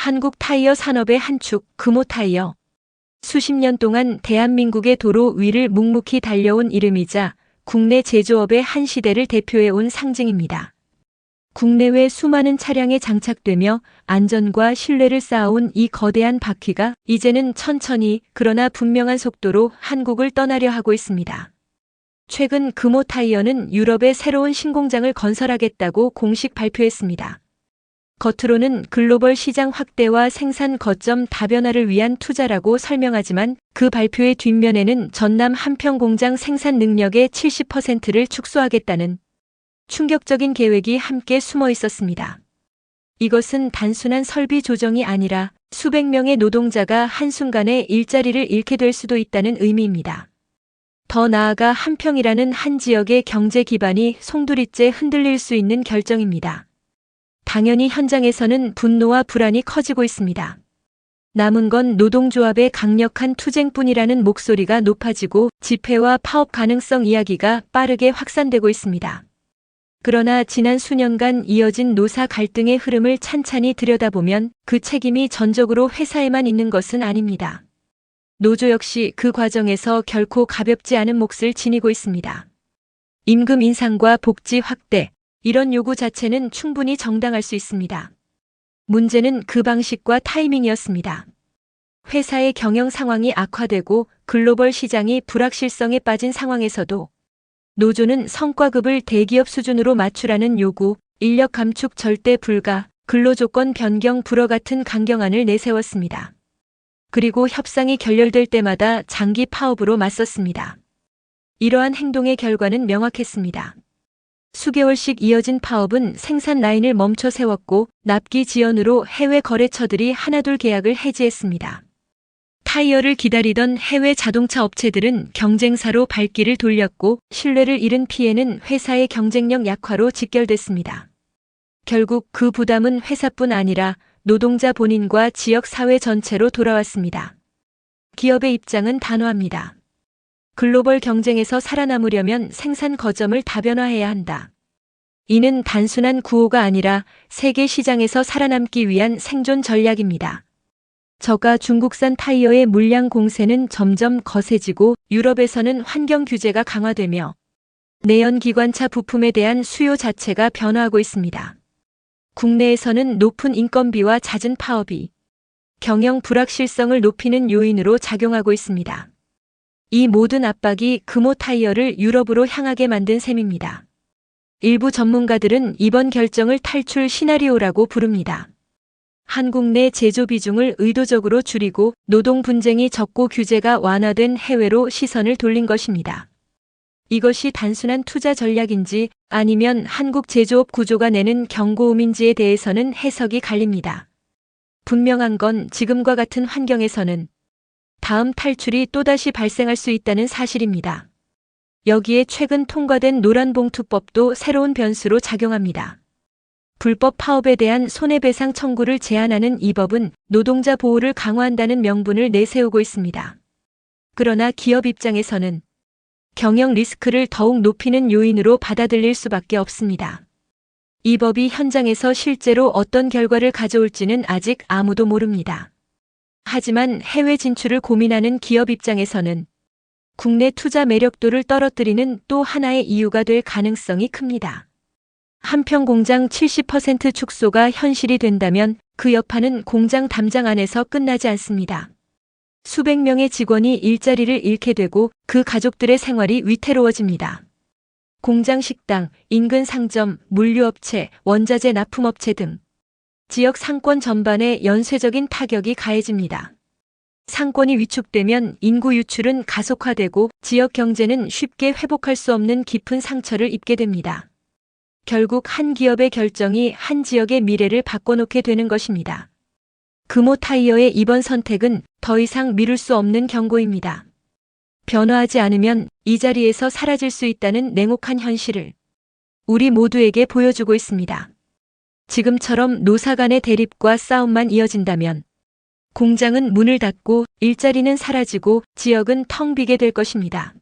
한국 타이어 산업의 한 축, 금호타이어. 수십 년 동안 대한민국의 도로 위를 묵묵히 달려온 이름이자 국내 제조업의 한 시대를 대표해온 상징입니다. 국내외 수많은 차량에 장착되며 안전과 신뢰를 쌓아온 이 거대한 바퀴가 이제는 천천히 그러나 분명한 속도로 한국을 떠나려 하고 있습니다. 최근 금호타이어는 유럽에 새로운 신공장을 건설하겠다고 공식 발표했습니다. 겉으로는 글로벌 시장 확대와 생산 거점 다변화를 위한 투자라고 설명하지만 그 발표의 뒷면에는 전남 한평 공장 생산 능력의 70%를 축소하겠다는 충격적인 계획이 함께 숨어 있었습니다. 이것은 단순한 설비 조정이 아니라 수백 명의 노동자가 한순간에 일자리를 잃게 될 수도 있다는 의미입니다. 더 나아가 한평이라는 한 지역의 경제 기반이 송두리째 흔들릴 수 있는 결정입니다. 당연히 현장에서는 분노와 불안이 커지고 있습니다. 남은 건 노동조합의 강력한 투쟁뿐이라는 목소리가 높아지고 집회와 파업 가능성 이야기가 빠르게 확산되고 있습니다. 그러나 지난 수년간 이어진 노사 갈등의 흐름을 찬찬히 들여다보면 그 책임이 전적으로 회사에만 있는 것은 아닙니다. 노조 역시 그 과정에서 결코 가볍지 않은 몫을 지니고 있습니다. 임금 인상과 복지 확대, 이런 요구 자체는 충분히 정당할 수 있습니다. 문제는 그 방식과 타이밍이었습니다. 회사의 경영 상황이 악화되고 글로벌 시장이 불확실성에 빠진 상황에서도 노조는 성과급을 대기업 수준으로 맞추라는 요구, 인력 감축 절대 불가, 근로조건 변경 불허 같은 강경안을 내세웠습니다. 그리고 협상이 결렬될 때마다 장기 파업으로 맞섰습니다. 이러한 행동의 결과는 명확했습니다. 수개월씩 이어진 파업은 생산 라인을 멈춰 세웠고 납기 지연으로 해외 거래처들이 하나둘 계약을 해지했습니다. 타이어를 기다리던 해외 자동차 업체들은 경쟁사로 발길을 돌렸고 신뢰를 잃은 피해는 회사의 경쟁력 약화로 직결됐습니다. 결국 그 부담은 회사뿐 아니라 노동자 본인과 지역 사회 전체로 돌아왔습니다. 기업의 입장은 단호합니다. 글로벌 경쟁에서 살아남으려면 생산 거점을 다변화해야 한다. 이는 단순한 구호가 아니라 세계 시장에서 살아남기 위한 생존 전략입니다. 저가 중국산 타이어의 물량 공세는 점점 거세지고 유럽에서는 환경 규제가 강화되며 내연 기관차 부품에 대한 수요 자체가 변화하고 있습니다. 국내에서는 높은 인건비와 잦은 파업이 경영 불확실성을 높이는 요인으로 작용하고 있습니다. 이 모든 압박이 금호타이어를 유럽으로 향하게 만든 셈입니다. 일부 전문가들은 이번 결정을 탈출 시나리오라고 부릅니다. 한국 내 제조 비중을 의도적으로 줄이고 노동 분쟁이 적고 규제가 완화된 해외로 시선을 돌린 것입니다. 이것이 단순한 투자 전략인지 아니면 한국 제조업 구조가 내는 경고음인지에 대해서는 해석이 갈립니다. 분명한 건 지금과 같은 환경에서는 다음 탈출이 또다시 발생할 수 있다는 사실입니다. 여기에 최근 통과된 노란봉투법도 새로운 변수로 작용합니다. 불법 파업에 대한 손해배상 청구를 제한하는 이 법은 노동자 보호를 강화한다는 명분을 내세우고 있습니다. 그러나 기업 입장에서는 경영 리스크를 더욱 높이는 요인으로 받아들일 수밖에 없습니다. 이 법이 현장에서 실제로 어떤 결과를 가져올지는 아직 아무도 모릅니다. 하지만 해외 진출을 고민하는 기업 입장에서는 국내 투자 매력도를 떨어뜨리는 또 하나의 이유가 될 가능성이 큽니다. 한평 공장 70% 축소가 현실이 된다면 그 여파는 공장 담장 안에서 끝나지 않습니다. 수백 명의 직원이 일자리를 잃게 되고 그 가족들의 생활이 위태로워집니다. 공장 식당, 인근 상점, 물류업체, 원자재 납품업체 등 지역 상권 전반에 연쇄적인 타격이 가해집니다. 상권이 위축되면 인구 유출은 가속화되고 지역 경제는 쉽게 회복할 수 없는 깊은 상처를 입게 됩니다. 결국 한 기업의 결정이 한 지역의 미래를 바꿔놓게 되는 것입니다. 금호타이어의 이번 선택은 더 이상 미룰 수 없는 경고입니다. 변화하지 않으면 이 자리에서 사라질 수 있다는 냉혹한 현실을 우리 모두에게 보여주고 있습니다. 지금처럼 노사 간의 대립과 싸움만 이어진다면 공장은 문을 닫고 일자리는 사라지고 지역은 텅 비게 될 것입니다.